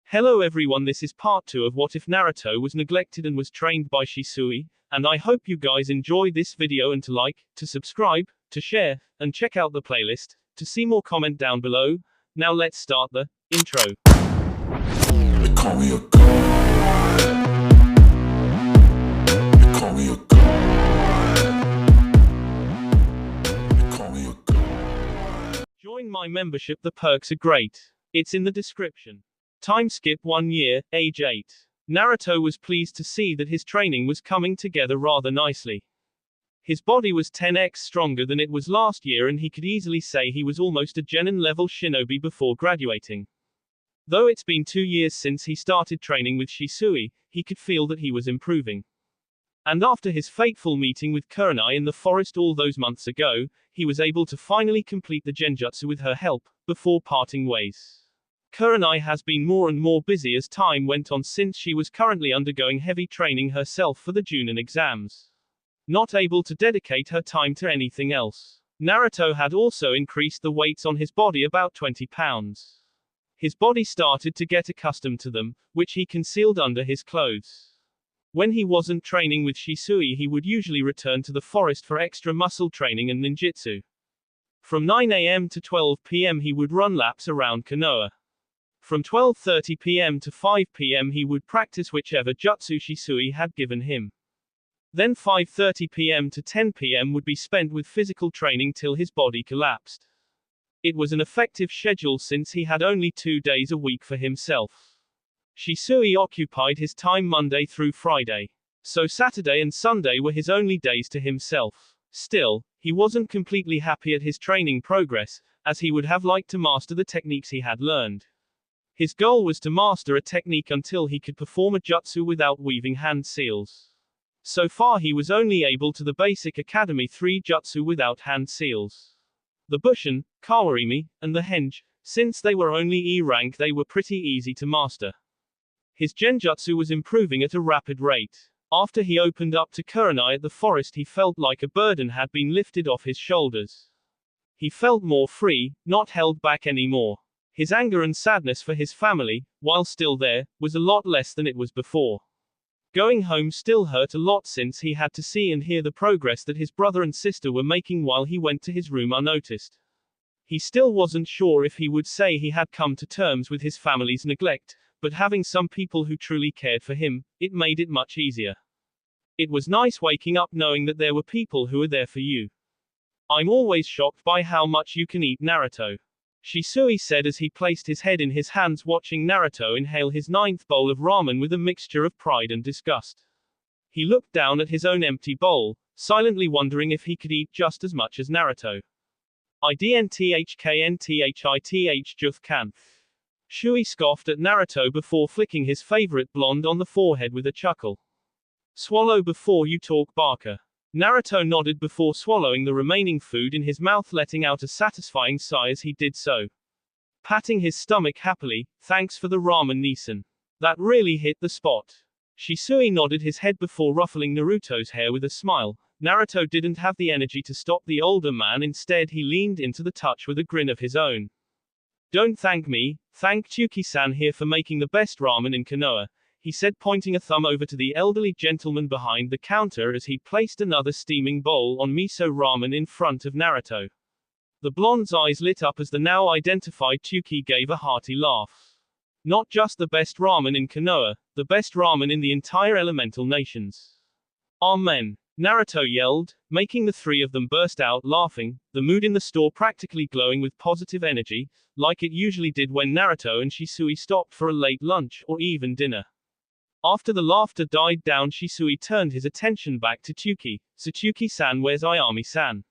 Hello everyone, this is part 2 of What If Naruto Was Neglected and Was Trained by Shisui, and I hope you guys enjoy this video and to like, to subscribe, to share, and check out the playlist, to see more comment down below. Now let's start the intro. They call me a god. They call me a god. They call me a god. Join my membership, the perks are great. It's in the description. Time skip 1 year, age 8. Naruto was pleased to see that his training was coming together rather nicely. His body was 10x stronger than it was last year, and he could easily say he was almost a genin level shinobi before graduating. Though it's been 2 years since he started training with Shisui, he could feel that he was improving. And after his fateful meeting with Kurenai in the forest all those months ago, he was able to finally complete the genjutsu with her help, before parting ways. Kurenai has been more and more busy as time went on, since she was currently undergoing heavy training herself for the Junin exams. Not able to dedicate her time to anything else. Naruto had also increased the weights on his body about 20 pounds. His body started to get accustomed to them, which he concealed under his clothes. When he wasn't training with Shisui, he would usually return to the forest for extra muscle training and ninjutsu. From 9 a.m. to 12 p.m. he would run laps around Konoha. From 12:30 p.m. to 5 p.m. he would practice whichever jutsu Shisui had given him. Then 5:30 p.m. to 10 p.m. would be spent with physical training till his body collapsed. It was an effective schedule since he had only 2 days a week for himself. Shisui occupied his time Monday through Friday. So Saturday and Sunday were his only days to himself. Still, he wasn't completely happy at his training progress, as he would have liked to master the techniques he had learned. His goal was to master a technique until he could perform a jutsu without weaving hand seals. So far he was only able to the basic Academy 3 jutsu without hand seals. The Bushin, Kawarimi, and the Henge, since they were only E rank, they were pretty easy to master. His genjutsu was improving at a rapid rate. After he opened up to Kurenai at the forest, he felt like a burden had been lifted off his shoulders. He felt more free, not held back anymore. His anger and sadness for his family, while still there, was a lot less than it was before. Going home still hurt a lot since he had to see and hear the progress that his brother and sister were making while he went to his room unnoticed. He still wasn't sure if he would say he had come to terms with his family's neglect, but having some people who truly cared for him, it made it much easier. It was nice waking up knowing that there were people who were there for you. I'm always shocked by how much you can eat, Naruto. Shisui said as he placed his head in his hands watching Naruto inhale his 9th bowl of ramen with a mixture of pride and disgust. He looked down at his own empty bowl, silently wondering if he could eat just as much as Naruto. IDNTHKNTHITH Juth can. Shui scoffed at Naruto before flicking his favorite blonde on the forehead with a chuckle. Swallow before you talk, Barker. Naruto nodded before swallowing the remaining food in his mouth, letting out a satisfying sigh as he did so. Patting his stomach happily, thanks for the ramen, Nisan. That really hit the spot. Shisui nodded his head before ruffling Naruto's hair with a smile. Naruto didn't have the energy to stop the older man, instead he leaned into the touch with a grin of his own. Don't thank me, thank Chuki-san here for making the best ramen in Konoha, he said, pointing a thumb over to the elderly gentleman behind the counter as he placed another steaming bowl on miso ramen in front of Naruto. The blonde's eyes lit up as the now identified Chuki gave a hearty laugh. Not just the best ramen in Konoha, the best ramen in the entire elemental nations. Amen. Naruto yelled, making the three of them burst out laughing, the mood in the store practically glowing with positive energy, like it usually did when Naruto and Shisui stopped for a late lunch or even dinner. After the laughter died down, Shisui turned his attention back to Chuki. So Chuki-san, where's Ayami-san?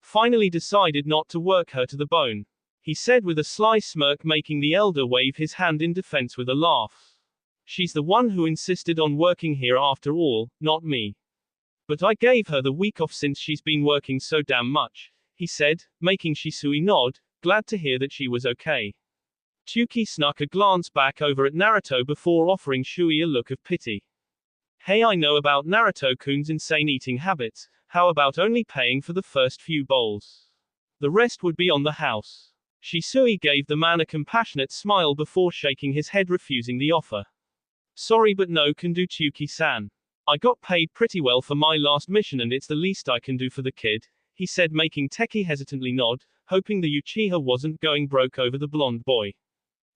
Finally decided not to work her to the bone. He said with a sly smirk, making the elder wave his hand in defense with a laugh. She's the one who insisted on working here after all, not me. But I gave her the week off since she's been working so damn much, he said, making Shisui nod, glad to hear that she was okay. Chuki snuck a glance back over at Naruto before offering Shui a look of pity. Hey, I know about Naruto-kun's insane eating habits, how about only paying for the first few bowls? The rest would be on the house. Shisui gave the man a compassionate smile before shaking his head, refusing the offer. Sorry, but no can do, Tsuki-san. I got paid pretty well for my last mission and it's the least I can do for the kid, he said, making Teki hesitantly nod, hoping the Uchiha wasn't going broke over the blonde boy.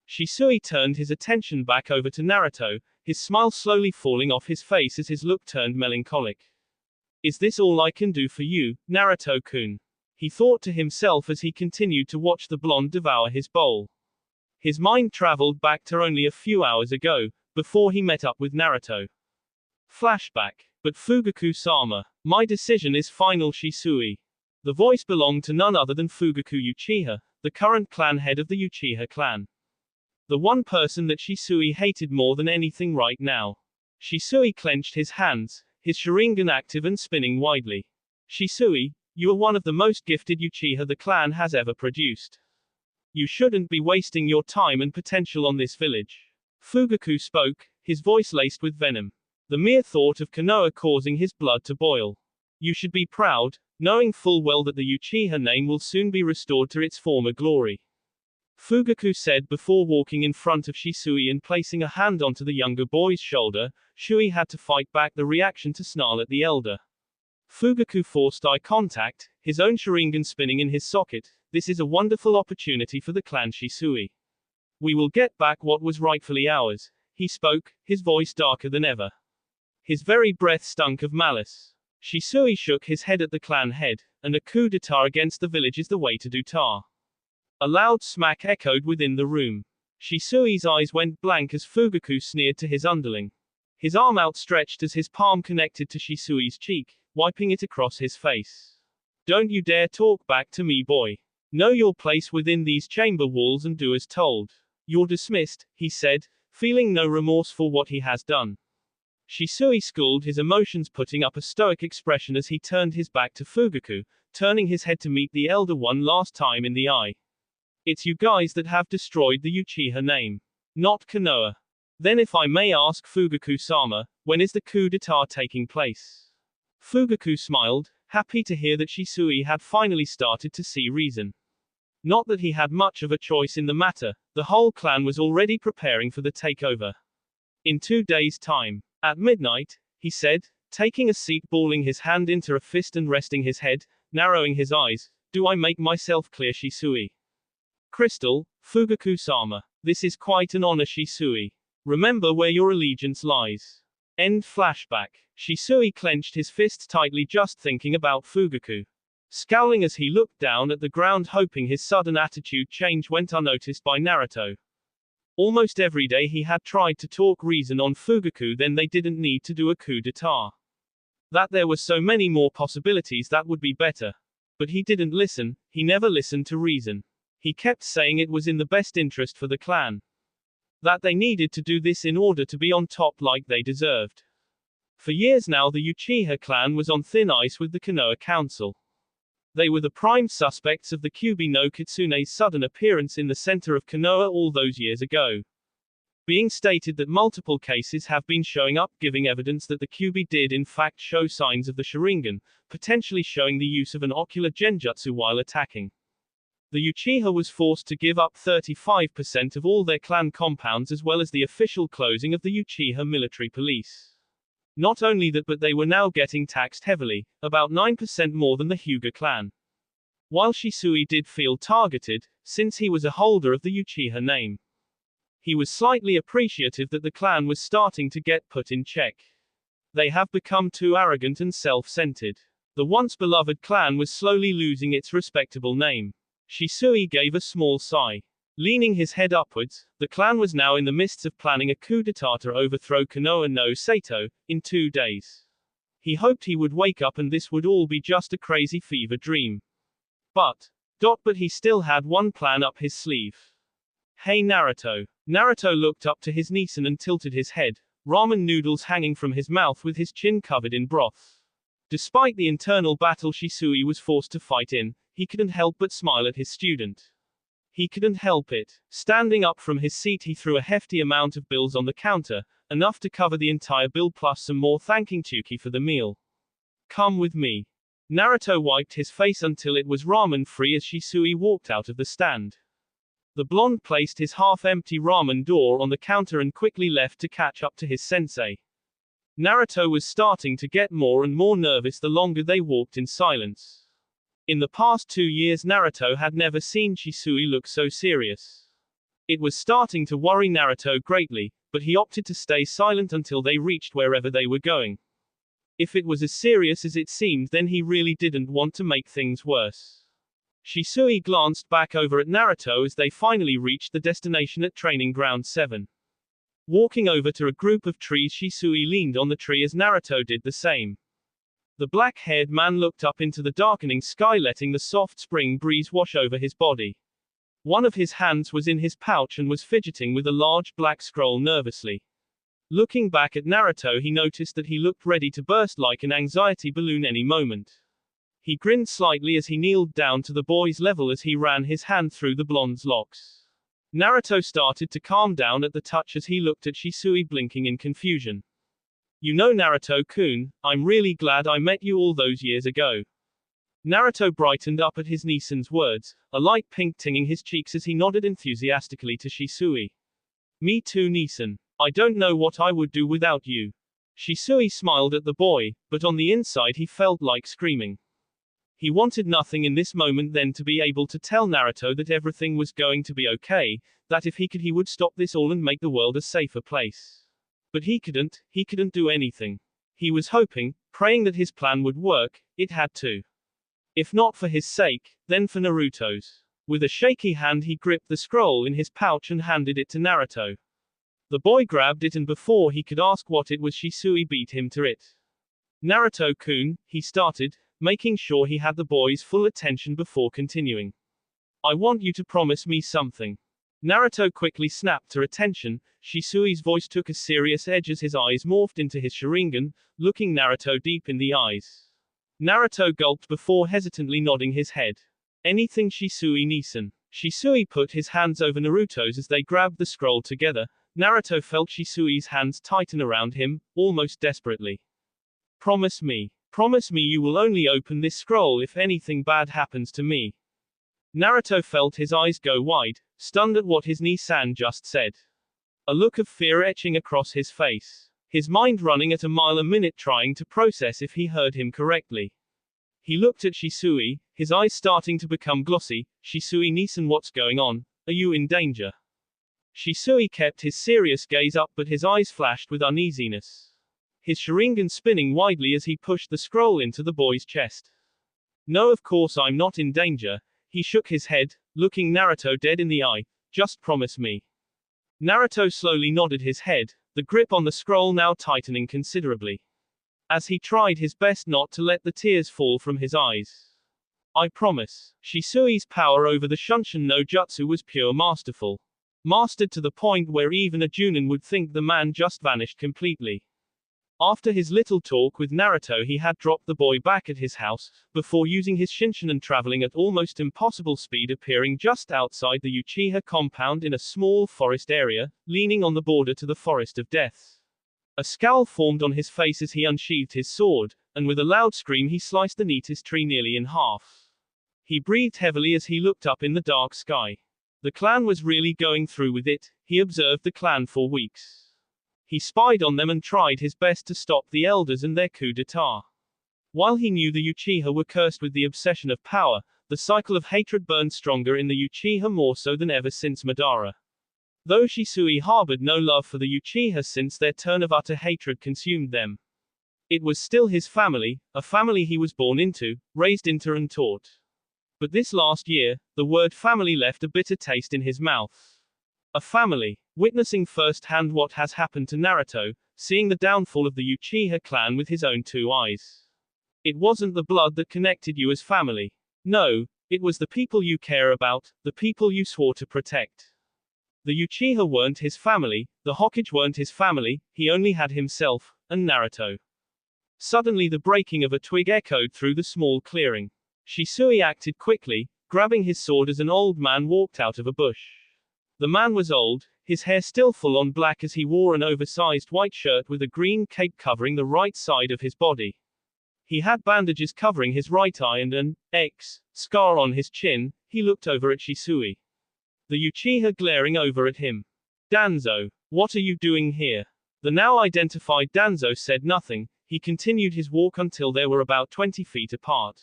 Shisui turned his attention back over to Naruto, his smile slowly falling off his face as his look turned melancholic. Is this all I can do for you, Naruto-kun? He thought to himself as he continued to watch the blonde devour his bowl. His mind traveled back to only a few hours ago, before he met up with Naruto. Flashback. But Fugaku-sama, my decision is final, Shisui. The voice belonged to none other than Fugaku Uchiha, the current clan head of the Uchiha clan. The one person that Shisui hated more than anything right now. Shisui clenched his hands, his Sharingan active and spinning widely. Shisui, you are one of the most gifted Uchiha the clan has ever produced. You shouldn't be wasting your time and potential on this village. Fugaku spoke, his voice laced with venom. The mere thought of Konoha causing his blood to boil. You should be proud, knowing full well that the Uchiha name will soon be restored to its former glory. Fugaku said before walking in front of Shisui and placing a hand onto the younger boy's shoulder. Shui had to fight back the reaction to snarl at the elder. Fugaku forced eye contact, his own Sharingan spinning in his socket. This is a wonderful opportunity for the clan Shisui. We will get back what was rightfully ours. He spoke, his voice darker than ever. His very breath stunk of malice. Shisui shook his head at the clan head, and a coup d'etat against the village is the way to do tar. A loud smack echoed within the room. Shisui's eyes went blank as Fugaku sneered to his underling. His arm outstretched as his palm connected to Shisui's cheek, wiping it across his face. Don't you dare talk back to me, boy. Know your place within these chamber walls and do as told. You're dismissed, he said, feeling no remorse for what he has done. Shisui schooled his emotions, putting up a stoic expression as he turned his back to Fugaku, turning his head to meet the elder one last time in the eye. It's you guys that have destroyed the Uchiha name. Not Konoha. Then if I may ask, Fugaku-sama, when is the coup d'etat taking place? Fugaku smiled, happy to hear that Shisui had finally started to see reason. Not that he had much of a choice in the matter, the whole clan was already preparing for the takeover. In 2 days' time. At midnight, he said, taking a seat, balling his hand into a fist and resting his head, narrowing his eyes. Do I make myself clear, Shisui? Crystal, Fugaku-sama. This is quite an honor, Shisui. Remember where your allegiance lies. End flashback. Shisui clenched his fists tightly just thinking about Fugaku. Scowling as he looked down at the ground, hoping his sudden attitude change went unnoticed by Naruto. Almost every day he had tried to talk reason on Fugaku, then they didn't need to do a coup d'etat. That there were so many more possibilities that would be better. But he didn't listen, he never listened to reason. He kept saying it was in the best interest for the clan. That they needed to do this in order to be on top like they deserved. For years now the Uchiha clan was on thin ice with the Konoha Council. They were the prime suspects of the Kyuubi no Kitsune's sudden appearance in the center of Konoha all those years ago. Being stated that multiple cases have been showing up, giving evidence that the Kyuubi did in fact show signs of the Sharingan, potentially showing the use of an ocular genjutsu while attacking. The Uchiha was forced to give up 35% of all their clan compounds, as well as the official closing of the Uchiha military police. Not only that, but they were now getting taxed heavily, about 9% more than the Hyuga clan. While Shisui did feel targeted, since he was a holder of the Uchiha name, he was slightly appreciative that the clan was starting to get put in check. They have become too arrogant and self-centered. The once beloved clan was slowly losing its respectable name. Shisui gave a small sigh. Leaning his head upwards, the clan was now in the midst of planning a coup d'etat to overthrow Konoha no Sato, in 2 days. He hoped he would wake up and this would all be just a crazy fever dream. But he still had one plan up his sleeve. Hey Naruto. Naruto looked up to his Nisan and tilted his head, ramen noodles hanging from his mouth with his chin covered in broth. Despite the internal battle Shisui was forced to fight in, he couldn't help but smile at his student. He couldn't help it. Standing up from his seat, he threw a hefty amount of bills on the counter, enough to cover the entire bill plus some more, thanking Tsuki for the meal. Come with me. Naruto wiped his face until it was ramen free as Shisui walked out of the stand. The blonde placed his half-empty ramen door on the counter and quickly left to catch up to his sensei. Naruto was starting to get more and more nervous the longer they walked in silence. In the past 2 years Naruto had never seen Shisui look so serious. It was starting to worry Naruto greatly, but he opted to stay silent until they reached wherever they were going. If it was as serious as it seemed, then he really didn't want to make things worse. Shisui glanced back over at Naruto as they finally reached the destination at Training Ground 7. Walking over to a group of trees, Shisui leaned on the tree as Naruto did the same. The black-haired man looked up into the darkening sky, letting the soft spring breeze wash over his body. One of his hands was in his pouch and was fidgeting with a large black scroll nervously. Looking back at Naruto, he noticed that he looked ready to burst like an anxiety balloon any moment. He grinned slightly as he kneeled down to the boy's level as he ran his hand through the blonde's locks. Naruto started to calm down at the touch as he looked at Shisui, blinking in confusion. "You know, Naruto-kun, I'm really glad I met you all those years ago." Naruto brightened up at his Nissan's words, a light pink tinging his cheeks as he nodded enthusiastically to Shisui. "Me too, Nissan. I don't know what I would do without you." Shisui smiled at the boy, but on the inside he felt like screaming. He wanted nothing in this moment than to be able to tell Naruto that everything was going to be okay, that if he could he would stop this all and make the world a safer place. But he couldn't do anything. He was hoping, praying that his plan would work. It had to. If not for his sake, then for Naruto's. With a shaky hand he gripped the scroll in his pouch and handed it to Naruto. The boy grabbed it and before he could ask what it was, Shisui beat him to it. "Naruto-kun," he started, making sure he had the boy's full attention before continuing. "I want you to promise me something." Naruto quickly snapped to attention. Shisui's voice took a serious edge as his eyes morphed into his Sharingan, looking Naruto deep in the eyes. Naruto gulped before hesitantly nodding his head. "Anything, Shisui-Nisan." Shisui put his hands over Naruto's as they grabbed the scroll together. Naruto felt Shisui's hands tighten around him, almost desperately. Promise me you will only open this scroll if anything bad happens to me." Naruto felt his eyes go wide, stunned at what his Nisan just said. A look of fear etching across his face. His mind running at a mile a minute trying to process if he heard him correctly. He looked at Shisui, his eyes starting to become glossy. "Shisui-Nisan, what's going on? Are you in danger?" Shisui kept his serious gaze up but his eyes flashed with uneasiness. His Sharingan spinning widely as he pushed the scroll into the boy's chest. "No, of course I'm not in danger." He shook his head, looking Naruto dead in the eye. "Just promise me." Naruto slowly nodded his head, the grip on the scroll now tightening considerably. As he tried his best not to let the tears fall from his eyes. "I promise." Shisui's power over the Shunshin no Jutsu was pure masterful. Mastered to the point where even a Junin would think the man just vanished completely. After his little talk with Naruto, he had dropped the boy back at his house, before using his Shinshin and traveling at almost impossible speed, appearing just outside the Uchiha compound in a small forest area, leaning on the border to the Forest of Death. A scowl formed on his face as he unsheathed his sword, and with a loud scream he sliced the neatest tree nearly in half. He breathed heavily as he looked up in the dark sky. The clan was really going through with it. He observed the clan for weeks. He spied on them and tried his best to stop the elders and their coup d'etat. While he knew the Uchiha were cursed with the obsession of power, the cycle of hatred burned stronger in the Uchiha more so than ever since Madara. Though Shisui harbored no love for the Uchiha since their turn of utter hatred consumed them. It was still his family, a family he was born into, raised into and taught. But this last year, the word family left a bitter taste in his mouth. A family. Witnessing firsthand what has happened to Naruto, seeing the downfall of the Uchiha clan with his own 2 eyes. It wasn't the blood that connected you as family. No, it was the people you care about, the people you swore to protect. The Uchiha weren't his family, the Hokage weren't his family, he only had himself, and Naruto. Suddenly the breaking of a twig echoed through the small clearing. Shisui acted quickly, grabbing his sword as an old man walked out of a bush. The man was old, his hair still full on black as he wore an oversized white shirt with a green cape covering the right side of his body. He had bandages covering his right eye and an X scar on his chin. He looked over at Shisui. the Uchiha glaring over at him. Danzo, what are you doing here? The now identified Danzo said nothing. He continued his walk until they were about 20 feet apart.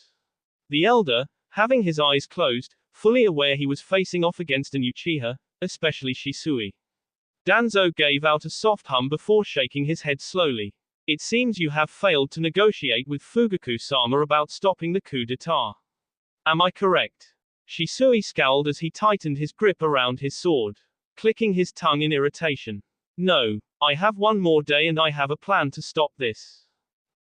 The elder, having his eyes closed, fully aware he was facing off against an Uchiha, especially Shisui. Danzo gave out a soft hum before shaking his head slowly. It seems you have failed to negotiate with Fugaku-sama about stopping the coup d'etat. Am I correct? Shisui scowled as he tightened his grip around his sword, clicking his tongue in irritation. No, I have one more day and I have a plan to stop this.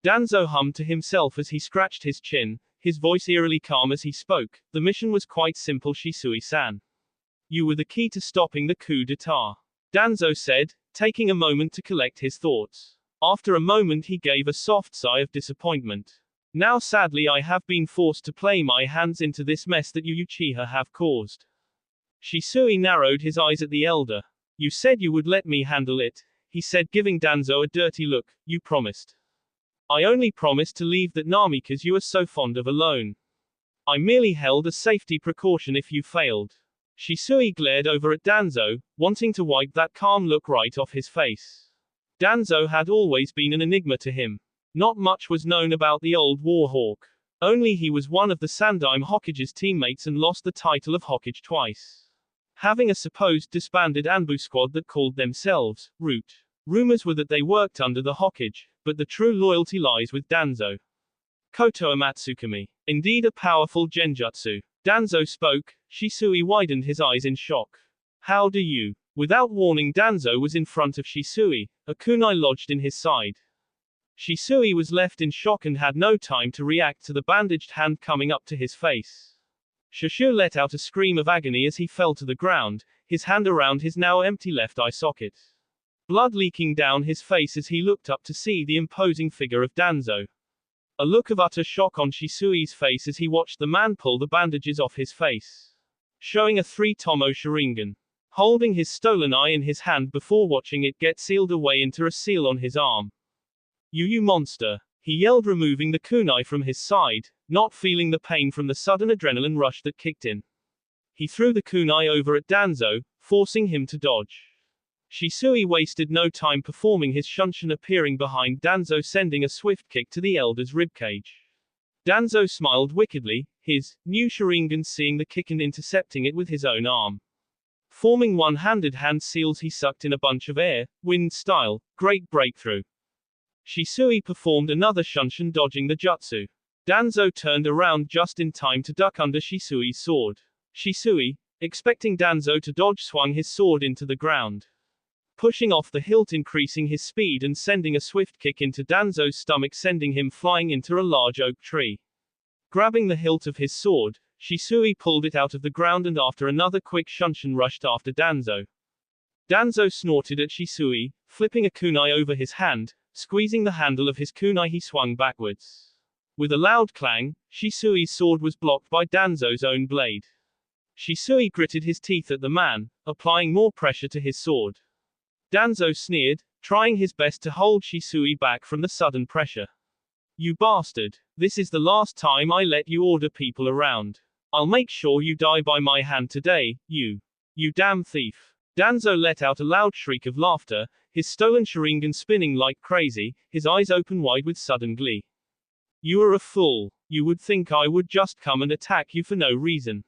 Danzo hummed to himself as he scratched his chin, his voice eerily calm as he spoke. The mission was quite simple, Shisui-san. You were the key to stopping the coup d'etat. Danzo said, taking a moment to collect his thoughts. After a moment he gave a soft sigh of disappointment. Now sadly I have been forced to play my hands into this mess that you Uchiha have caused. Shisui narrowed his eyes at the elder. You said you would let me handle it, he said, giving Danzo a dirty look. You promised. I only promised to leave that Namikaze you are so fond of alone. I merely held a safety precaution if you failed. Shisui glared over at Danzo, wanting to wipe that calm look right off his face. Danzo had always been an enigma to him. Not much was known about the old warhawk. Only he was one of the Sandaime Hokage's teammates and lost the title of Hokage twice. Having a supposed disbanded Anbu squad that called themselves Root. Rumors were that they worked under the Hokage, but the true loyalty lies with Danzo. Koto Amatsukami. Indeed a powerful genjutsu. Danzo spoke. Shisui widened his eyes in shock. How do you? Without warning, Danzo was in front of Shisui, a kunai lodged in his side. Shisui was left in shock and had no time to react to the bandaged hand coming up to his face. Shushu let out a scream of agony as he fell to the ground, his hand around his now empty left eye socket. Blood leaking down his face as he looked up to see the imposing figure of Danzo. A look of utter shock on Shisui's face as he watched the man pull the bandages off his face, showing a 3-tomo Sharingan. Holding his stolen eye in his hand before watching it get sealed away into a seal on his arm. You monster! He yelled, removing the kunai from his side, not feeling the pain from the sudden adrenaline rush that kicked in. He threw the kunai over at Danzo, forcing him to dodge. Shisui wasted no time performing his shunshin, appearing behind Danzo, sending a swift kick to the elder's ribcage. Danzo smiled wickedly, his new Sharingan seeing the kick and intercepting it with his own arm. Forming one-handed hand seals, he sucked in a bunch of air, wind style. Great breakthrough. Shisui performed another shunshin, dodging the jutsu. Danzo turned around just in time to duck under Shisui's sword. Shisui, expecting Danzo to dodge, swung his sword into the ground, pushing off the hilt, increasing his speed and sending a swift kick into Danzo's stomach, sending him flying into a large oak tree. Grabbing the hilt of his sword, Shisui pulled it out of the ground and after another quick shunshin rushed after Danzo. Danzo snorted at Shisui, flipping a kunai over his hand. Squeezing the handle of his kunai, he swung backwards. With a loud clang, Shisui's sword was blocked by Danzo's own blade. Shisui gritted his teeth at the man, applying more pressure to his sword. Danzo sneered, trying his best to hold Shisui back from the sudden pressure. You bastard! This is the last time I let you order people around. I'll make sure you die by my hand today, you damn thief. Danzo let out a loud shriek of laughter, his stolen Sharingan spinning like crazy, his eyes open wide with sudden glee. You are a fool. You would think I would just come and attack you for no reason.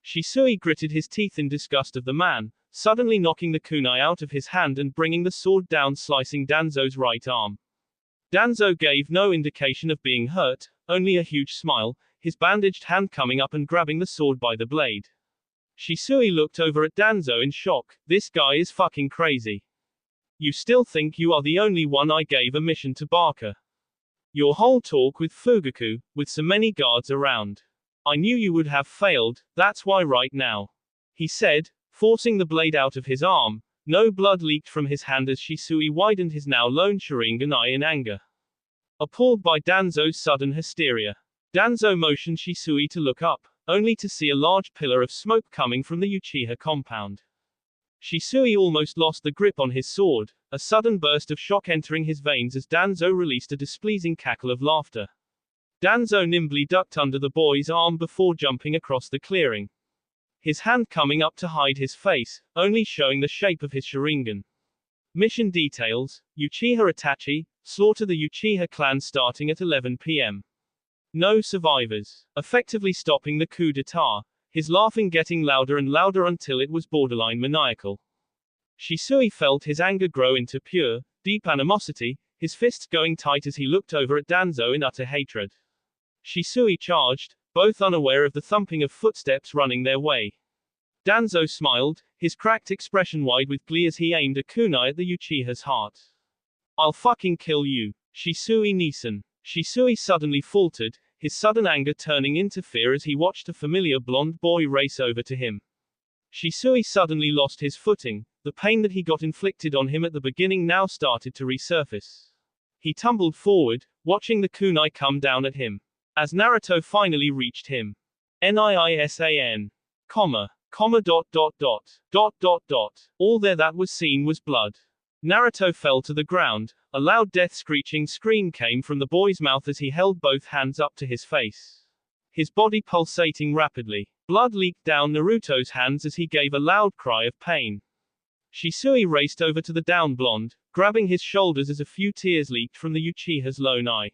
Shisui gritted his teeth in disgust of the man, suddenly knocking the kunai out of his hand and bringing the sword down, slicing Danzo's right arm. Danzo gave no indication of being hurt, only a huge smile, his bandaged hand coming up and grabbing the sword by the blade. Shisui looked over at Danzo in shock. This guy is fucking crazy. You still think you are the only one I gave a mission to, Barker? Your whole talk with Fugaku, with so many guards around. I knew you would have failed, that's why right now. He said, forcing the blade out of his arm. No blood leaked from his hand as Shisui widened his now lone Sharingan eye in anger. Appalled by Danzo's sudden hysteria, Danzo motioned Shisui to look up, only to see a large pillar of smoke coming from the Uchiha compound. Shisui almost lost the grip on his sword, a sudden burst of shock entering his veins as Danzo released a displeasing cackle of laughter. Danzo nimbly ducked under the boy's arm before jumping across the clearing. his hand coming up to hide his face, only showing the shape of his Sharingan. Mission details: Uchiha Itachi, slaughter the Uchiha clan starting at 11 p.m. No survivors. Effectively stopping the coup d'etat, his laughing getting louder and louder until it was borderline maniacal. Shisui felt his anger grow into pure, deep animosity, his fists going tight as he looked over at Danzo in utter hatred. Shisui charged, both unaware of the thumping of footsteps running their way. Danzo smiled, his cracked expression wide with glee as he aimed a kunai at the Uchiha's heart. I'll fucking kill you. Shisui Nissan. Shisui suddenly faltered, his sudden anger turning into fear as he watched a familiar blonde boy race over to him. Shisui suddenly lost his footing, the pain that he got inflicted on him at the beginning now started to resurface. He tumbled forward, watching the kunai come down at him. As Naruto finally reached him. Niisan. All there that was seen was blood. Naruto fell to the ground, a loud death-screeching scream came from the boy's mouth as he held both hands up to his face. His body pulsating rapidly. Blood leaked down Naruto's hands as he gave a loud cry of pain. Shisui raced over to the down blonde, grabbing his shoulders as a few tears leaked from the Uchiha's lone eye.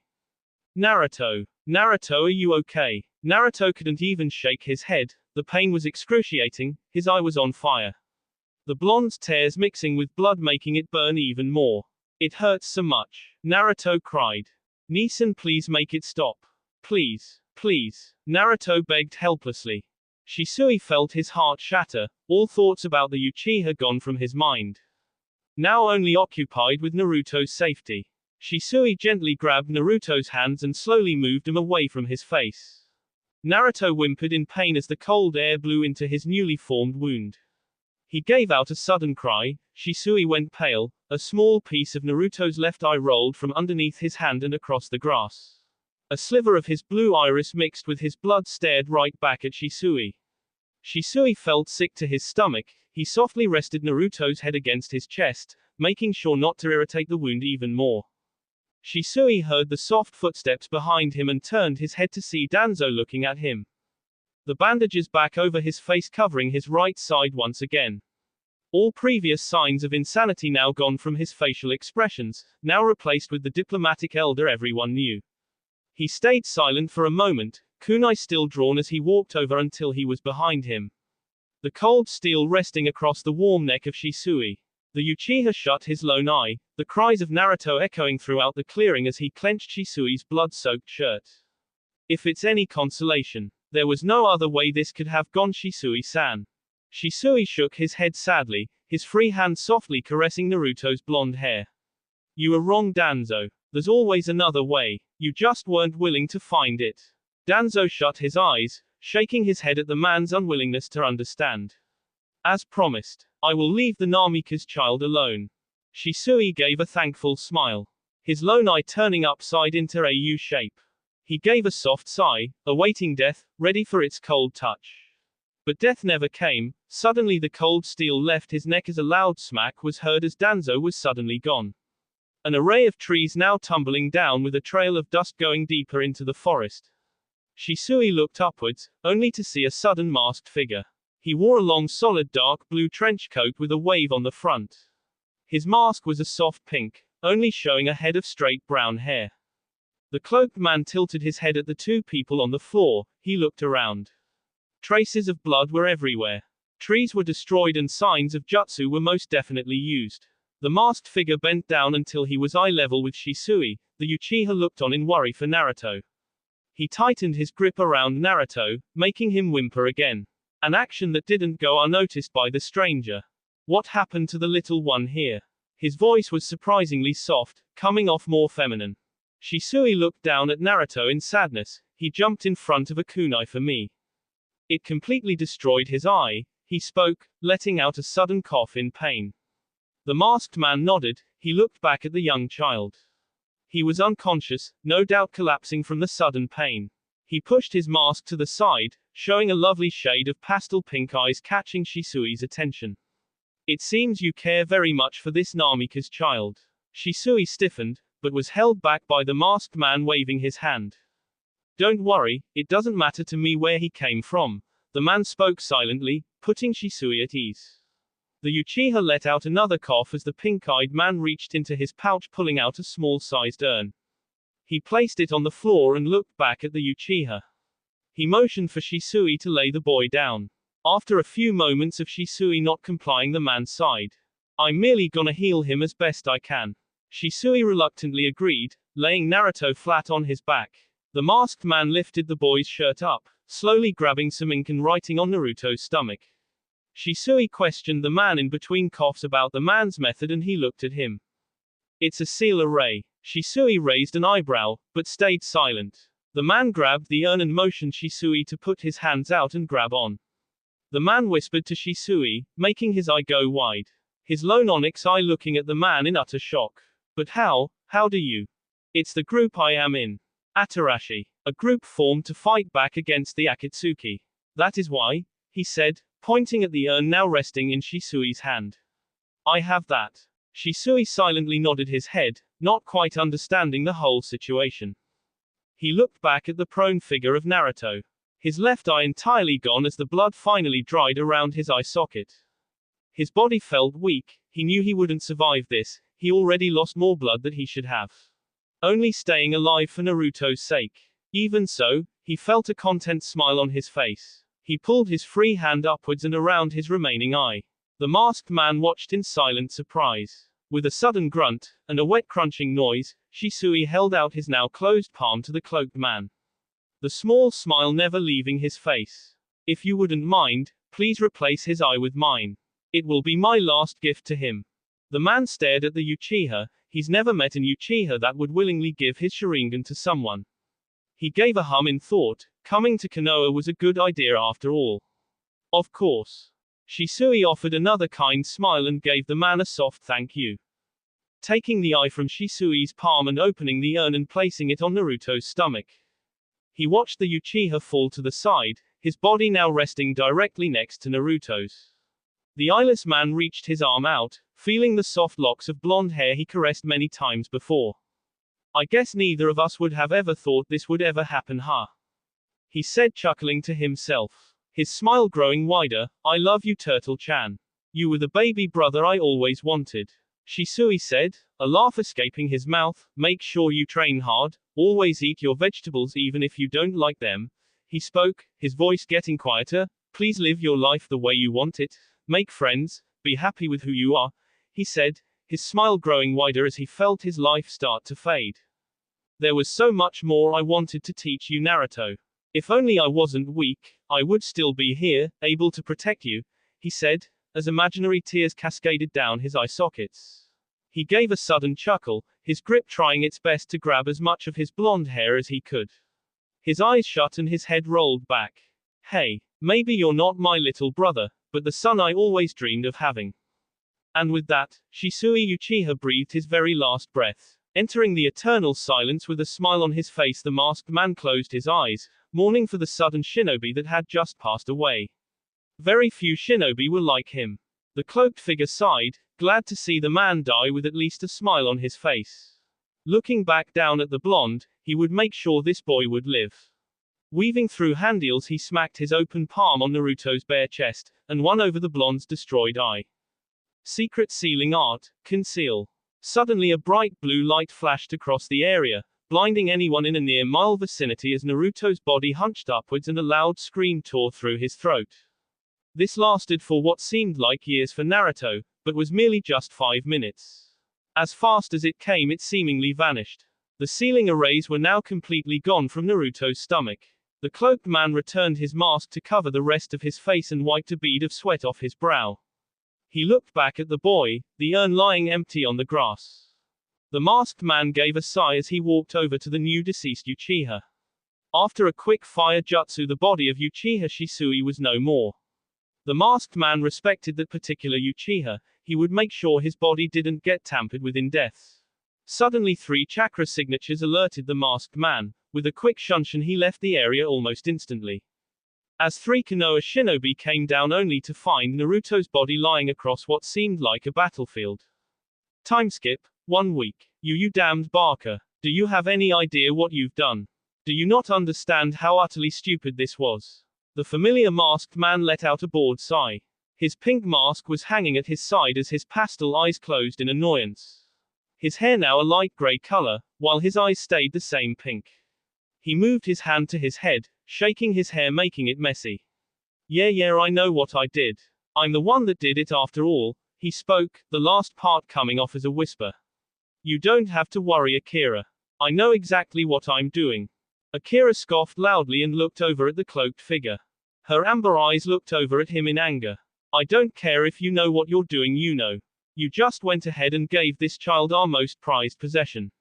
Naruto. Naruto, are you okay? Naruto couldn't even shake his head, the pain was excruciating, his eye was on fire. The blonde's tears mixing with blood making it burn even more. It hurts so much. Naruto cried. Nissan, please make it stop. Please. Please. Naruto begged helplessly. Shisui felt his heart shatter, all thoughts about the Uchiha gone from his mind. Now only occupied with Naruto's safety. Shisui gently grabbed Naruto's hands and slowly moved him away from his face. Naruto whimpered in pain as the cold air blew into his newly formed wound. He gave out a sudden cry, Shisui went pale, a small piece of Naruto's left eye rolled from underneath his hand and across the grass. A sliver of his blue iris mixed with his blood stared right back at Shisui. Shisui felt sick to his stomach, he softly rested Naruto's head against his chest, making sure not to irritate the wound even more. Shisui heard the soft footsteps behind him and turned his head to see Danzo looking at him. The bandages back over his face covering his right side once again. All previous signs of insanity now gone from his facial expressions, now replaced with the diplomatic elder everyone knew. He stayed silent for a moment, kunai still drawn as he walked over until he was behind him. The cold steel resting across the warm neck of Shisui. The Uchiha shut his lone eye, the cries of Naruto echoing throughout the clearing as he clenched Shisui's blood-soaked shirt. If it's any consolation, there was no other way this could have gone, Shisui-san. Shisui shook his head sadly, his free hand softly caressing Naruto's blonde hair. You were wrong, Danzo. There's always another way. You just weren't willing to find it. Danzo shut his eyes, shaking his head at the man's unwillingness to understand. As promised, I will leave the Namika's child alone. Shisui gave a thankful smile. His lone eye turning upside into a U shape. He gave a soft sigh, awaiting death, ready for its cold touch. But death never came. Suddenly the cold steel left his neck as a loud smack was heard as Danzo was suddenly gone. An array of trees now tumbling down with a trail of dust going deeper into the forest. Shisui looked upwards, only to see a sudden masked figure. He wore a long solid dark blue trench coat with a wave on the front. His mask was a soft pink, only showing a head of straight brown hair. The cloaked man tilted his head at the two people on the floor, he looked around. Traces of blood were everywhere. Trees were destroyed and signs of jutsu were most definitely used. The masked figure bent down until he was eye level with Shisui, the Uchiha looked on in worry for Naruto. He tightened his grip around Naruto, making him whimper again. An action that didn't go unnoticed by the stranger. What happened to the little one here? His voice was surprisingly soft, coming off more feminine. Shisui looked down at Naruto in sadness. He jumped in front of a kunai for me. It completely destroyed his eye, he spoke, letting out a sudden cough in pain. The masked man nodded, he looked back at the young child. He was unconscious, no doubt collapsing from the sudden pain. He pushed his mask to the side, showing a lovely shade of pastel pink eyes catching Shisui's attention. It seems you care very much for this Namika's child. Shisui stiffened, but was held back by the masked man waving his hand. Don't worry, it doesn't matter to me where he came from. The man spoke silently, putting Shisui at ease. The Uchiha let out another cough as the pink-eyed man reached into his pouch, pulling out a small-sized urn. He placed it on the floor and looked back at the Uchiha. He motioned for Shisui to lay the boy down. After a few moments of Shisui not complying, the man sighed. "I'm merely gonna heal him as best I can." Shisui reluctantly agreed, laying Naruto flat on his back. The masked man lifted the boy's shirt up, slowly grabbing some ink and writing on Naruto's stomach. Shisui questioned the man in between coughs about the man's method, and he looked at him. "It's a seal array." Shisui raised an eyebrow, but stayed silent. The man grabbed the urn and motioned Shisui to put his hands out and grab on. The man whispered to Shisui, making his eye go wide. His lone onyx eye looking at the man in utter shock. "But how do you?" "It's the group I am in. Atarashi. A group formed to fight back against the Akatsuki. That is why," he said, pointing at the urn now resting in Shisui's hand. "I have that." Shisui silently nodded his head, not quite understanding the whole situation. He looked back at the prone figure of Naruto. His left eye entirely gone as the blood finally dried around his eye socket. His body felt weak, he knew he wouldn't survive this, he already lost more blood than he should have. Only staying alive for Naruto's sake. Even so, he felt a content smile on his face. He pulled his free hand upwards and around his remaining eye. The masked man watched in silent surprise. With a sudden grunt, and a wet crunching noise, Shisui held out his now closed palm to the cloaked man. The small smile never leaving his face. "If you wouldn't mind, please replace his eye with mine. It will be my last gift to him." The man stared at the Uchiha. He's never met an Uchiha that would willingly give his Sharingan to someone. He gave a hum in thought. Coming to Konoha was a good idea after all. Of course. Shisui offered another kind smile and gave the man a soft thank you. Taking the eye from Shisui's palm and opening the urn and placing it on Naruto's stomach. He watched the Uchiha fall to the side, his body now resting directly next to Naruto's. The eyeless man reached his arm out, feeling the soft locks of blonde hair he caressed many times before. "I guess neither of us would have ever thought this would ever happen, huh?" he said, chuckling to himself. His smile growing wider. "I love you, Turtle-chan. You were the baby brother I always wanted." Shisui said, a laugh escaping his mouth. "Make sure you train hard, always eat your vegetables even if you don't like them." He spoke, his voice getting quieter. "Please live your life the way you want it. Make friends, be happy with who you are," he said, his smile growing wider as he felt his life start to fade. "There was so much more I wanted to teach you, Naruto. If only I wasn't weak, I would still be here, able to protect you," he said, as imaginary tears cascaded down his eye sockets. He gave a sudden chuckle, his grip trying its best to grab as much of his blonde hair as he could. His eyes shut and his head rolled back. "Hey, maybe you're not my little brother, but the son I always dreamed of having." And with that, Shisui Uchiha breathed his very last breath. Entering the eternal silence with a smile on his face, the masked man closed his eyes, mourning for the sudden shinobi that had just passed away. Very few shinobi were like him. The cloaked figure sighed, glad to see the man die with at least a smile on his face. Looking back down at the blonde, he would make sure this boy would live. Weaving through handles, he smacked his open palm on Naruto's bare chest, and one over the blonde's destroyed eye. Secret sealing art, conceal. Suddenly a bright blue light flashed across the area, blinding anyone in a near-mile vicinity as Naruto's body hunched upwards and a loud scream tore through his throat. This lasted for what seemed like years for Naruto, but was merely just 5 minutes. As fast as it came, it seemingly vanished. The sealing arrays were now completely gone from Naruto's stomach. The cloaked man returned his mask to cover the rest of his face and wiped a bead of sweat off his brow. He looked back at the boy, the urn lying empty on the grass. The masked man gave a sigh as he walked over to the new deceased Uchiha. After a quick fire jutsu, the body of Uchiha Shisui was no more. The masked man respected that particular Uchiha. He would make sure his body didn't get tampered with in death. Suddenly 3 chakra signatures alerted the masked man. With a quick shunshin, he left the area almost instantly. As 3 Konoha shinobi came down only to find Naruto's body lying across what seemed like a battlefield. Time skip, 1 week. You damned barker. Do you have any idea what you've done? Do you not understand how utterly stupid this was? The familiar masked man let out a bored sigh. His pink mask was hanging at his side as his pastel eyes closed in annoyance. His hair now a light gray color, while his eyes stayed the same pink. He moved his hand to his head, shaking his hair making it messy. Yeah, I know what I did. I'm the one that did it after all, he spoke, the last part coming off as a whisper. You don't have to worry, Akira. I know exactly what I'm doing. Akira scoffed loudly and looked over at the cloaked figure. Her amber eyes looked over at him in anger. I don't care if you know what you're doing, you know. You just went ahead and gave this child our most prized possession.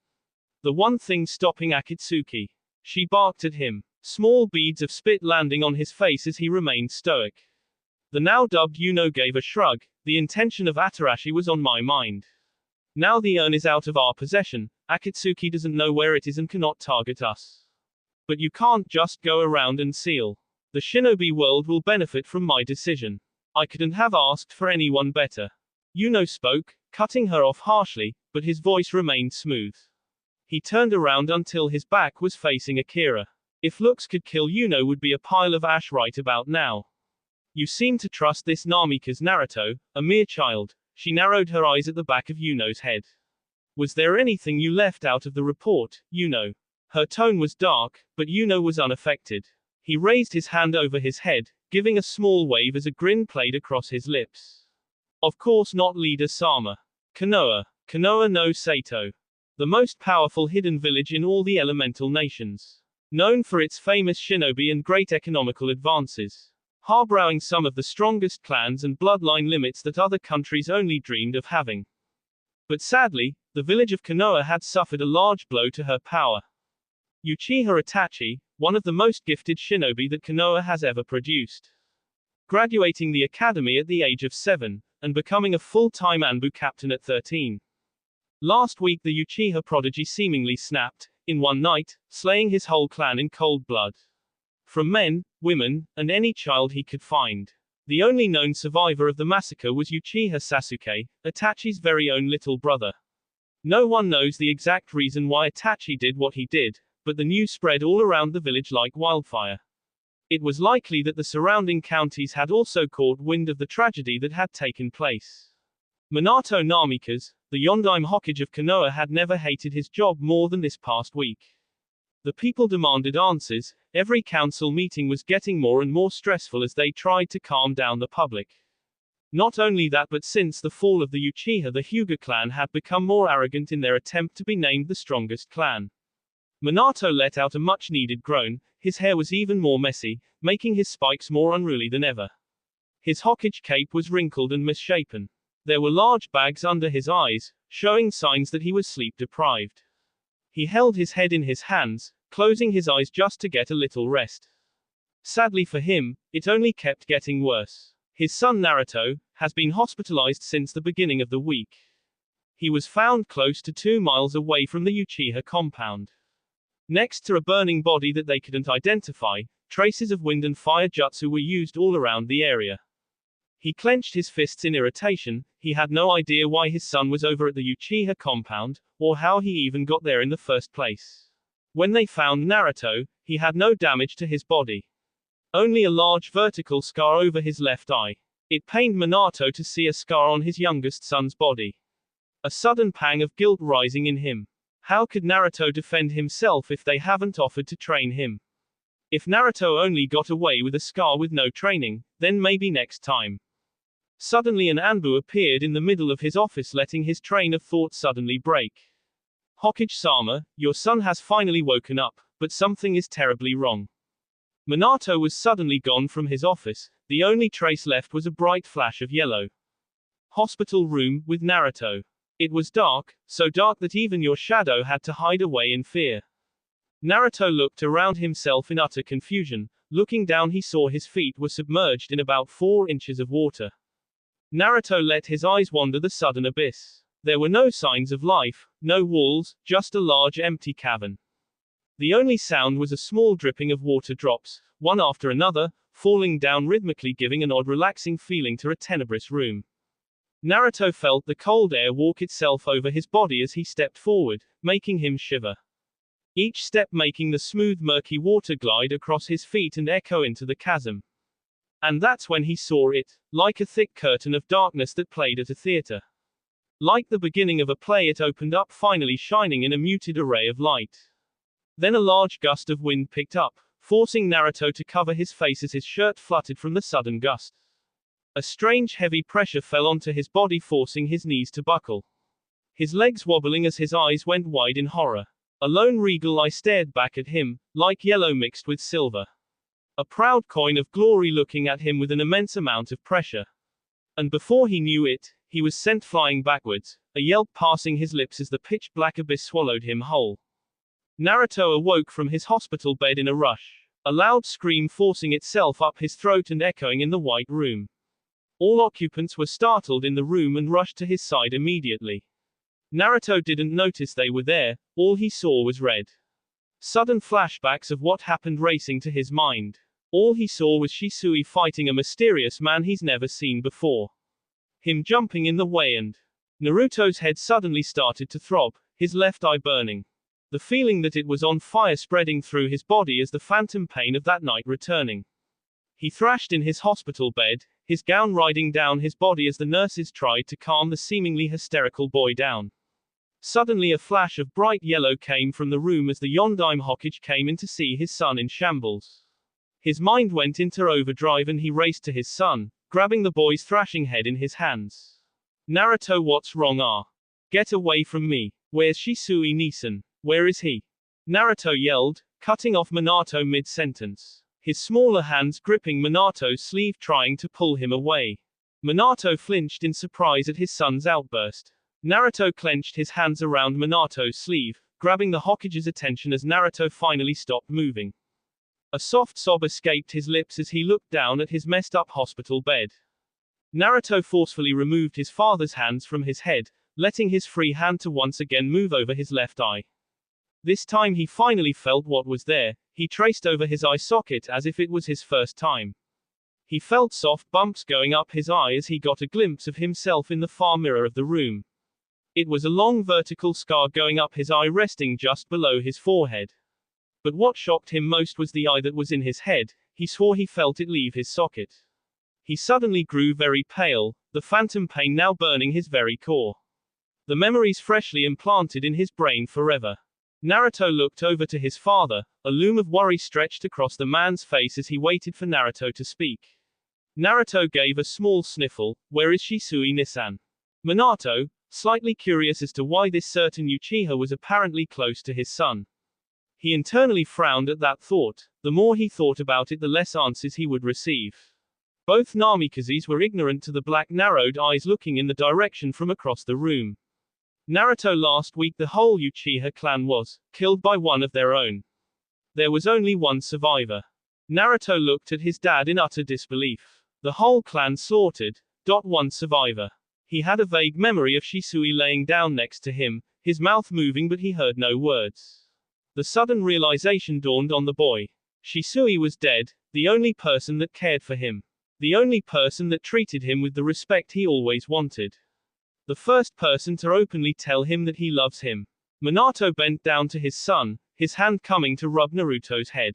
The one thing stopping Akatsuki. She barked at him, small beads of spit landing on his face as he remained stoic. The now dubbed Yuno gave a shrug. The intention of Atarashi was on my mind. Now the urn is out of our possession, Akatsuki doesn't know where it is and cannot target us. But you can't just go around and seal. The shinobi world will benefit from my decision. I couldn't have asked for anyone better. Yuno spoke, cutting her off harshly, but his voice remained smooth. He turned around until his back was facing Akira. If looks could kill, Yuno would be a pile of ash right about now. You seem to trust this Namikaze Naruto, a mere child. She narrowed her eyes at the back of Yuno's head. Was there anything you left out of the report, Yuno? Her tone was dark, but Yuno was unaffected. He raised his hand over his head, giving a small wave as a grin played across his lips. Of course not, Leader Sama. Konoha no Sato. The most powerful hidden village in all the elemental nations. Known for its famous shinobi and great economical advances. Harboring some of the strongest clans and bloodline limits that other countries only dreamed of having. But sadly, the village of Konoha had suffered a large blow to her power. Uchiha Itachi, one of the most gifted shinobi that Konoha has ever produced. Graduating the academy at the age of 7, and becoming a full-time Anbu captain at 13. Last week the Uchiha prodigy seemingly snapped, in one night, slaying his whole clan in cold blood. From men, women, and any child he could find. The only known survivor of the massacre was Uchiha Sasuke, Itachi's very own little brother. No one knows the exact reason why Itachi did what he did, but the news spread all around the village like wildfire. It was likely that the surrounding counties had also caught wind of the tragedy that had taken place. Minato Namikaze, the Yondaime Hokage of Konoha, had never hated his job more than this past week. The people demanded answers. Every council meeting was getting more and more stressful as they tried to calm down the public. Not only that, but since the fall of the Uchiha, the Hyuga clan had become more arrogant in their attempt to be named the strongest clan. Minato let out a much-needed groan. His hair was even more messy, making his spikes more unruly than ever. His Hokage cape was wrinkled and misshapen. There were large bags under his eyes, showing signs that he was sleep-deprived. He held his head in his hands, closing his eyes just to get a little rest. Sadly for him, it only kept getting worse. His son Naruto has been hospitalized since the beginning of the week. He was found close to 2 miles away from the Uchiha compound. Next to a burning body that they couldn't identify, traces of wind and fire jutsu were used all around the area. He clenched his fists in irritation. He had no idea why his son was over at the Uchiha compound, or how he even got there in the first place. When they found Naruto, he had no damage to his body. Only a large vertical scar over his left eye. It pained Minato to see a scar on his youngest son's body. A sudden pang of guilt rising in him. How could Naruto defend himself if they haven't offered to train him? If Naruto only got away with a scar with no training, then maybe next time. Suddenly an Anbu appeared in the middle of his office, letting his train of thought suddenly break. Hokage-sama, your son has finally woken up, but something is terribly wrong. Minato was suddenly gone from his office. The only trace left was a bright flash of yellow. Hospital room, with Naruto. It was dark, so dark that even your shadow had to hide away in fear. Naruto looked around himself in utter confusion. Looking down, he saw his feet were submerged in about 4 inches of water. Naruto let his eyes wander the sudden abyss. There were no signs of life, no walls, just a large empty cavern. The only sound was a small dripping of water drops, one after another, falling down rhythmically, giving an odd relaxing feeling to a tenebrous room. Naruto felt the cold air walk itself over his body as he stepped forward, making him shiver. Each step making the smooth murky water glide across his feet and echo into the chasm. And that's when he saw it, like a thick curtain of darkness that played at a theater. Like the beginning of a play, it opened up, finally shining in a muted array of light. Then a large gust of wind picked up, forcing Naruto to cover his face as his shirt fluttered from the sudden gust. A strange heavy pressure fell onto his body, forcing his knees to buckle. His legs wobbling as his eyes went wide in horror. A lone regal eye stared back at him, like yellow mixed with silver. A proud coin of glory looking at him with an immense amount of pressure. And before he knew it, he was sent flying backwards, a yelp passing his lips as the pitch-black abyss swallowed him whole. Naruto awoke from his hospital bed in a rush, a loud scream forcing itself up his throat and echoing in the white room. All occupants were startled in the room and rushed to his side immediately. Naruto didn't notice they were there, all he saw was red. Sudden flashbacks of what happened racing to his mind. All he saw was Shisui fighting a mysterious man he's never seen before. Him jumping in the way, and Naruto's head suddenly started to throb, his left eye burning. The feeling that it was on fire spreading through his body as the phantom pain of that night returning. He thrashed in his hospital bed, his gown riding down his body as the nurses tried to calm the seemingly hysterical boy down. Suddenly a flash of bright yellow came from the room as the Yondaime Hokage came in to see his son in shambles. His mind went into overdrive and he raced to his son, grabbing the boy's thrashing head in his hands. Naruto, what's wrong? Get away from me. Where's Shisui Nisan? Where is he? Naruto yelled, cutting off Minato mid-sentence. His smaller hands gripping Minato's sleeve trying to pull him away. Minato flinched in surprise at his son's outburst. Naruto clenched his hands around Minato's sleeve, grabbing the Hokage's attention as Naruto finally stopped moving. A soft sob escaped his lips as he looked down at his messed up hospital bed. Naruto forcefully removed his father's hands from his head, letting his free hand to once again move over his left eye. This time he finally felt what was there. He traced over his eye socket as if it was his first time. He felt soft bumps going up his eye as he got a glimpse of himself in the far mirror of the room. It was a long vertical scar going up his eye, resting just below his forehead. But what shocked him most was the eye that was in his head. He swore he felt it leave his socket. He suddenly grew very pale, the phantom pain now burning his very core. The memories freshly implanted in his brain forever. Naruto looked over to his father, a loom of worry stretched across the man's face as he waited for Naruto to speak. Naruto gave a small sniffle. Where is Shisui Nisan? Minato, slightly curious as to why this certain Uchiha was apparently close to his son. He internally frowned at that thought. The more he thought about it, the less answers he would receive. Both Namikazes were ignorant to the black narrowed eyes looking in the direction from across the room. Naruto, last week the whole Uchiha clan was killed by one of their own. There was only one survivor. Naruto looked at his dad in utter disbelief. The whole clan slaughtered. One survivor. He had a vague memory of Shisui laying down next to him, his mouth moving, but he heard no words. The sudden realization dawned on the boy. Shisui was dead, the only person that cared for him. The only person that treated him with the respect he always wanted. The first person to openly tell him that he loves him. Minato bent down to his son, his hand coming to rub Naruto's head.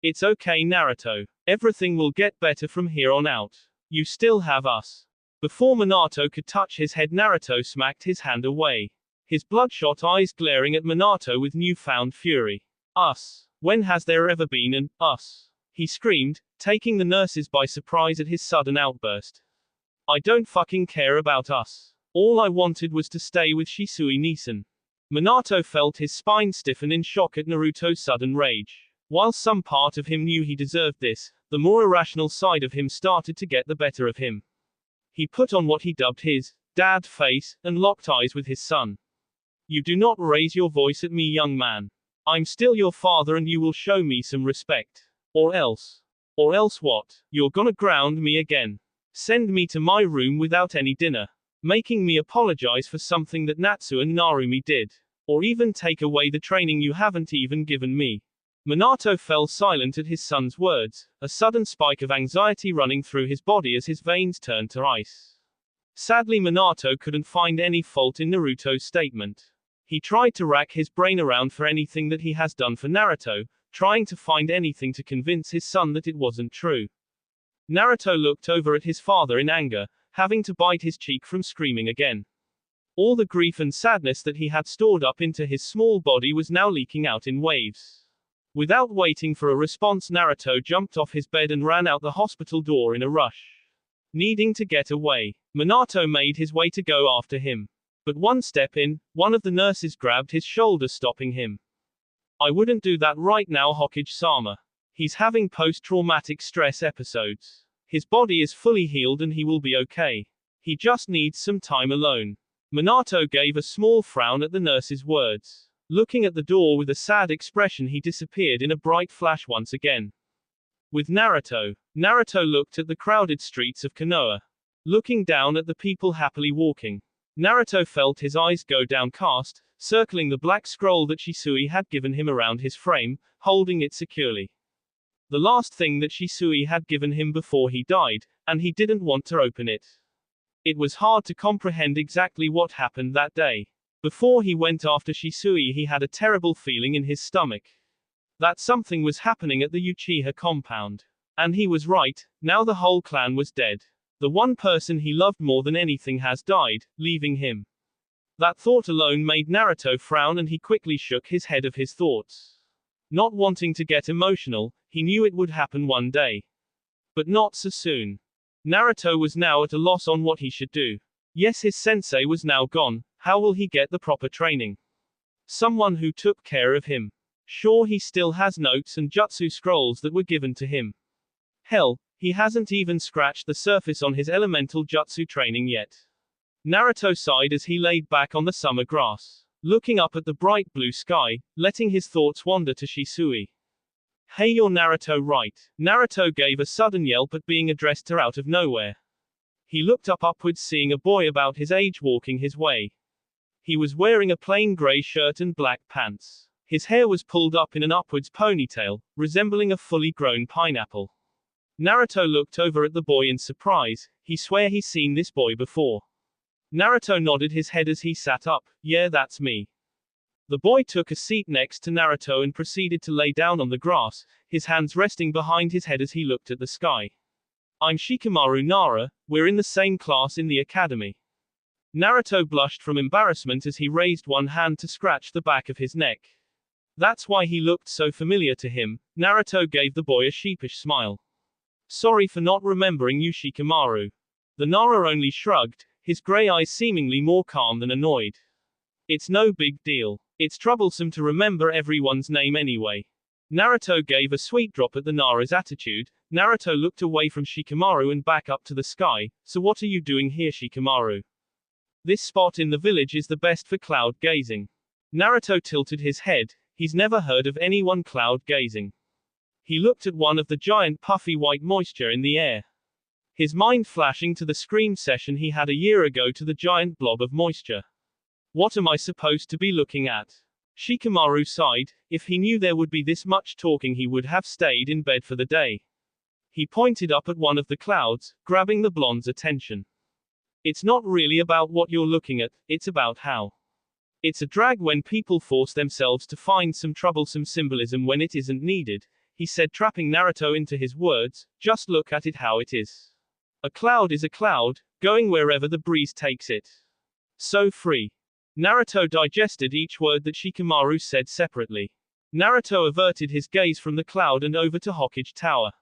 It's okay, Naruto. Everything will get better from here on out. You still have us. Before Minato could touch his head, Naruto smacked his hand away. His bloodshot eyes glaring at Minato with newfound fury. Us. When has there ever been an us? He screamed, taking the nurses by surprise at his sudden outburst. I don't fucking care about us. All I wanted was to stay with Shisui Nisan. Minato felt his spine stiffen in shock at Naruto's sudden rage. While some part of him knew he deserved this, the more irrational side of him started to get the better of him. He put on what he dubbed his dad face, and locked eyes with his son. You do not raise your voice at me, young man. I'm still your father and you will show me some respect. Or else. Or else what? You're gonna ground me again. Send me to my room without any dinner. Making me apologize for something that Natsu and Narumi did. Or even take away the training you haven't even given me. Minato fell silent at his son's words, a sudden spike of anxiety running through his body as his veins turned to ice. Sadly, Minato couldn't find any fault in Naruto's statement. He tried to rack his brain around for anything that he has done for Naruto, trying to find anything to convince his son that it wasn't true. Naruto looked over at his father in anger, having to bite his cheek from screaming again. All the grief and sadness that he had stored up into his small body was now leaking out in waves. Without waiting for a response, Naruto jumped off his bed and ran out the hospital door in a rush. Needing to get away, Minato made his way to go after him. But one step in, one of the nurses grabbed his shoulder, stopping him. I wouldn't do that right now, Hokage-sama. He's having post-traumatic stress episodes. His body is fully healed and he will be okay. He just needs some time alone. Minato gave a small frown at the nurse's words. Looking at the door with a sad expression, he disappeared in a bright flash once again. With Naruto, Naruto looked at the crowded streets of Konoha. Looking down at the people happily walking, Naruto felt his eyes go downcast, circling the black scroll that Shisui had given him around his frame, holding it securely. The last thing that Shisui had given him before he died, and he didn't want to open it. It was hard to comprehend exactly what happened that day. Before he went after Shisui, he had a terrible feeling in his stomach. That something was happening at the Uchiha compound. And he was right, now the whole clan was dead. The one person he loved more than anything has died, leaving him. That thought alone made Naruto frown, and he quickly shook his head of his thoughts. Not wanting to get emotional, he knew it would happen one day. But not so soon. Naruto was now at a loss on what he should do. Yes, his sensei was now gone. How will he get the proper training? Someone who took care of him. Sure, he still has notes and jutsu scrolls that were given to him. Hell, he hasn't even scratched the surface on his elemental jutsu training yet. Naruto sighed as he laid back on the summer grass, looking up at the bright blue sky, letting his thoughts wander to Shisui. Hey, you're Naruto, right? Naruto gave a sudden yelp at being addressed to out of nowhere. He looked upwards, seeing a boy about his age walking his way. He was wearing a plain gray shirt and black pants. His hair was pulled up in an upwards ponytail, resembling a fully grown pineapple. Naruto looked over at the boy in surprise. He swear he's seen this boy before. Naruto nodded his head as he sat up. Yeah, that's me. The boy took a seat next to Naruto and proceeded to lay down on the grass, his hands resting behind his head as he looked at the sky. I'm Shikamaru Nara, we're in the same class in the academy. Naruto blushed from embarrassment as he raised one hand to scratch the back of his neck. That's why he looked so familiar to him. Naruto gave the boy a sheepish smile. Sorry for not remembering you, Shikamaru. The Nara only shrugged, his gray eyes seemingly more calm than annoyed. It's no big deal. It's troublesome to remember everyone's name anyway. Naruto gave a sweet drop at the Nara's attitude. Naruto looked away from Shikamaru and back up to the sky. So what are you doing here, Shikamaru? This spot in the village is the best for cloud gazing. Naruto tilted his head. He's never heard of anyone cloud gazing. He looked at one of the giant puffy white moisture in the air. His mind flashing to the scream session he had a year ago to the giant blob of moisture. What am I supposed to be looking at? Shikamaru sighed. If he knew there would be this much talking, he would have stayed in bed for the day. He pointed up at one of the clouds, grabbing the blonde's attention. It's not really about what you're looking at, it's about how. It's a drag when people force themselves to find some troublesome symbolism when it isn't needed, he said, trapping Naruto into his words. Just look at it how it is. A cloud is a cloud, going wherever the breeze takes it. So free. Naruto digested each word that Shikamaru said separately. Naruto averted his gaze from the cloud and over to Hokage Tower.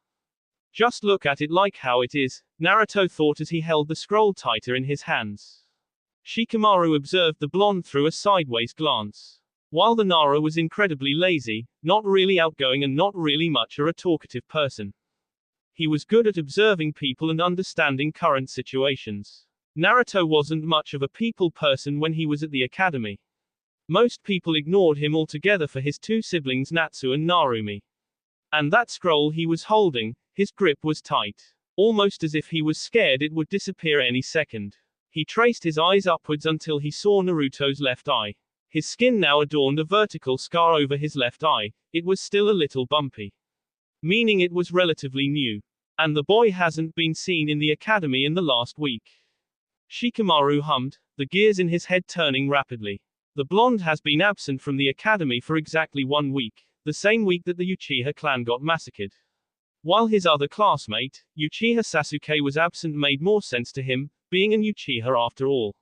Just look at it like how it is, Naruto thought as he held the scroll tighter in his hands. Shikamaru observed the blonde through a sideways glance. While the Nara was incredibly lazy, not really outgoing and not really much a talkative person, he was good at observing people and understanding current situations. Naruto wasn't much of a people person when he was at the academy. Most people ignored him altogether for his two siblings Natsu and Narumi. And that scroll he was holding, his grip was tight. Almost as if he was scared it would disappear any second. He traced his eyes upwards until he saw Naruto's left eye. His skin now adorned a vertical scar over his left eye. It was still a little bumpy, meaning it was relatively new. And the boy hasn't been seen in the academy in the last week. Shikamaru hummed, the gears in his head turning rapidly. The blonde has been absent from the academy for exactly 1 week, the same week that the Uchiha clan got massacred. While his other classmate, Uchiha Sasuke, was absent made more sense to him, being an Uchiha after all.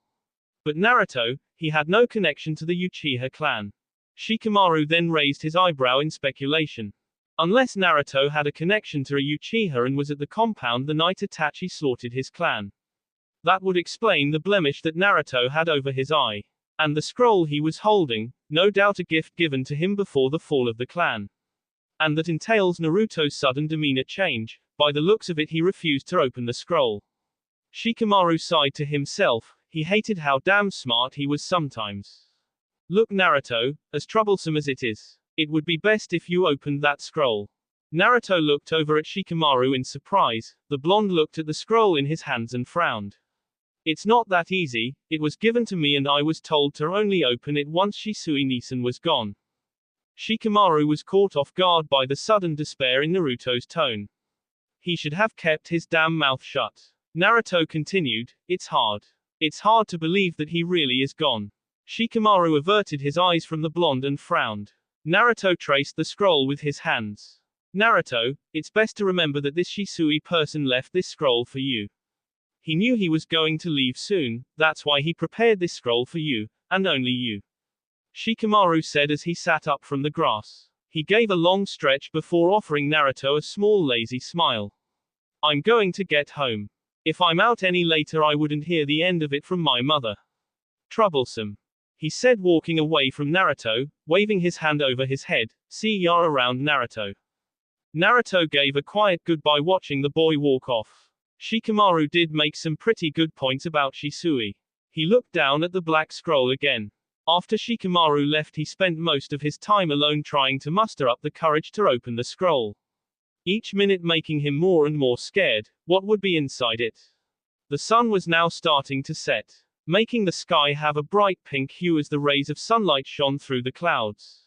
But Naruto, he had no connection to the Uchiha clan. Shikamaru then raised his eyebrow in speculation. Unless Naruto had a connection to a Uchiha and was at the compound the night Itachi slaughtered his clan. That would explain the blemish that Naruto had over his eye. And the scroll he was holding, no doubt a gift given to him before the fall of the clan. And that entails Naruto's sudden demeanor change. By the looks of it, he refused to open the scroll. Shikamaru sighed to himself, he hated how damn smart he was sometimes. Look, Naruto, as troublesome as it is, it would be best if you opened that scroll. Naruto looked over at Shikamaru in surprise, the blonde looked at the scroll in his hands and frowned. It's not that easy, it was given to me and I was told to only open it once Shisui-san was gone. Shikamaru was caught off guard by the sudden despair in Naruto's tone. He should have kept his damn mouth shut. Naruto continued, it's hard. It's hard to believe that he really is gone. Shikamaru averted his eyes from the blonde and frowned. Naruto traced the scroll with his hands. Naruto, it's best to remember that this Shisui person left this scroll for you. He knew he was going to leave soon, that's why he prepared this scroll for you, and only you. Shikamaru said as he sat up from the grass. He gave a long stretch before offering Naruto a small lazy smile. I'm going to get home. If I'm out any later I wouldn't hear the end of it from my mother. Troublesome. He said, walking away from Naruto, waving his hand over his head. See ya around, Naruto. Naruto gave a quiet goodbye watching the boy walk off. Shikamaru did make some pretty good points about Shisui. He looked down at the black scroll again. After Shikamaru left, he spent most of his time alone trying to muster up the courage to open the scroll. Each minute making him more and more scared. What would be inside it? The sun was now starting to set, making the sky have a bright pink hue as the rays of sunlight shone through the clouds.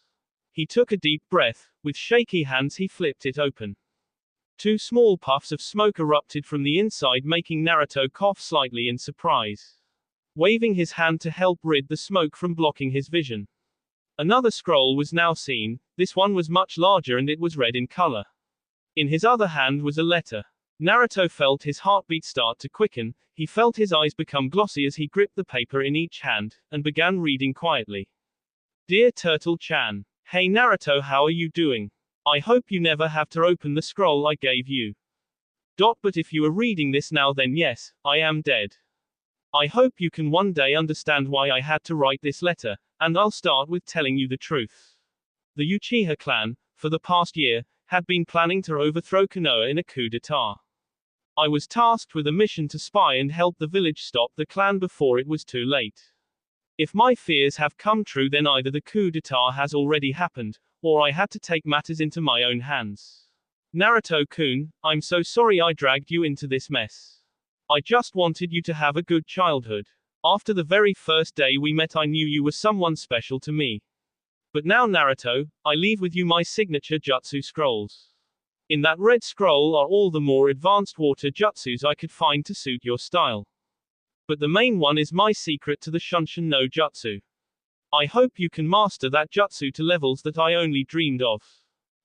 He took a deep breath. With shaky hands he flipped it open. 2 small puffs of smoke erupted from the inside, making Naruto cough slightly in surprise. Waving his hand to help rid the smoke from blocking his vision. Another scroll was now seen. This one was much larger and it was red in color. In his other hand was a letter. Naruto felt his heartbeat start to quicken, he felt his eyes become glossy as he gripped the paper in each hand, and began reading quietly. Dear Turtle-chan. Hey Naruto, how are you doing? I hope you never have to open the scroll I gave you. But if you are reading this now, then yes, I am dead. I hope you can one day understand why I had to write this letter, and I'll start with telling you the truth. The Uchiha clan, for the past year, had been planning to overthrow Konoha in a coup d'etat. I was tasked with a mission to spy and help the village stop the clan before it was too late. If my fears have come true, then either the coup d'etat has already happened, or I had to take matters into my own hands. Naruto-kun, I'm so sorry I dragged you into this mess. I just wanted you to have a good childhood. After the very first day we met I knew you were someone special to me. But now Naruto, I leave with you my signature jutsu scrolls. In that red scroll are all the more advanced water jutsus I could find to suit your style. But the main one is my secret to the Shunshin no Jutsu. I hope you can master that jutsu to levels that I only dreamed of.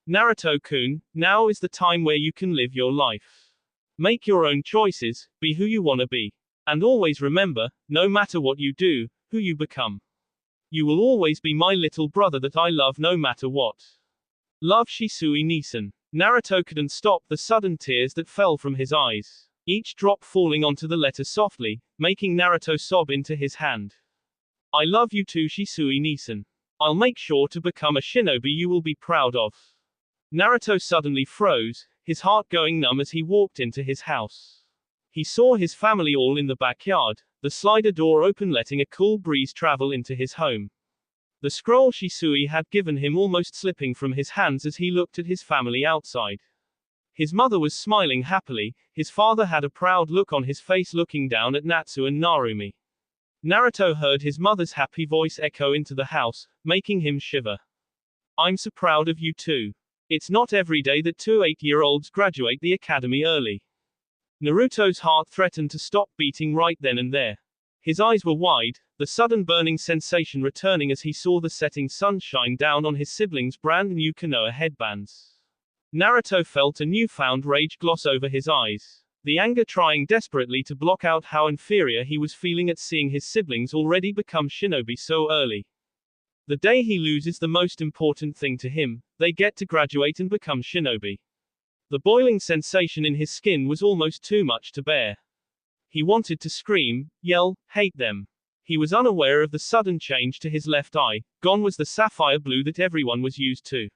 Naruto-kun, now is the time where you can live your life. Make your own choices, be who you wanna be. And always remember, no matter what you do, who you become. You will always be my little brother that I love no matter what. Love, Shisui-san. Naruto couldn't stop the sudden tears that fell from his eyes, each drop falling onto the letter softly, making Naruto sob into his hand. I love you too, Shisui-san. I'll make sure to become a shinobi you will be proud of. Naruto suddenly froze, his heart going numb as he walked into his house. He saw his family all in the backyard, the slider door open letting a cool breeze travel into his home. The scroll Shisui had given him almost slipping from his hands as he looked at his family outside. His mother was smiling happily, his father had a proud look on his face looking down at Natsu and Narumi. Naruto heard his mother's happy voice echo into the house, making him shiver. I'm so proud of you too. It's not every day that 2 8-year-olds graduate the academy early. Naruto's heart threatened to stop beating right then and there. His eyes were wide, the sudden burning sensation returning as he saw the setting sun shine down on his siblings' brand new Konoha headbands. Naruto felt a newfound rage gloss over his eyes. The anger trying desperately to block out how inferior he was feeling at seeing his siblings already become shinobi so early. The day he loses the most important thing to him, they get to graduate and become shinobi. The boiling sensation in his skin was almost too much to bear. He wanted to scream, yell, hate them. He was unaware of the sudden change to his left eye. Gone was the sapphire blue that everyone was used to.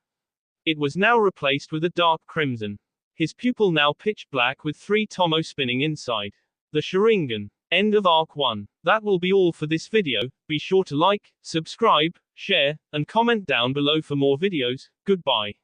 It was now replaced with a dark crimson. His pupil now pitch black with 3 tomo spinning inside. The Sharingan. End of Arc 1. That will be all for this video. Be sure to like, subscribe, share, and comment down below for more videos. Goodbye.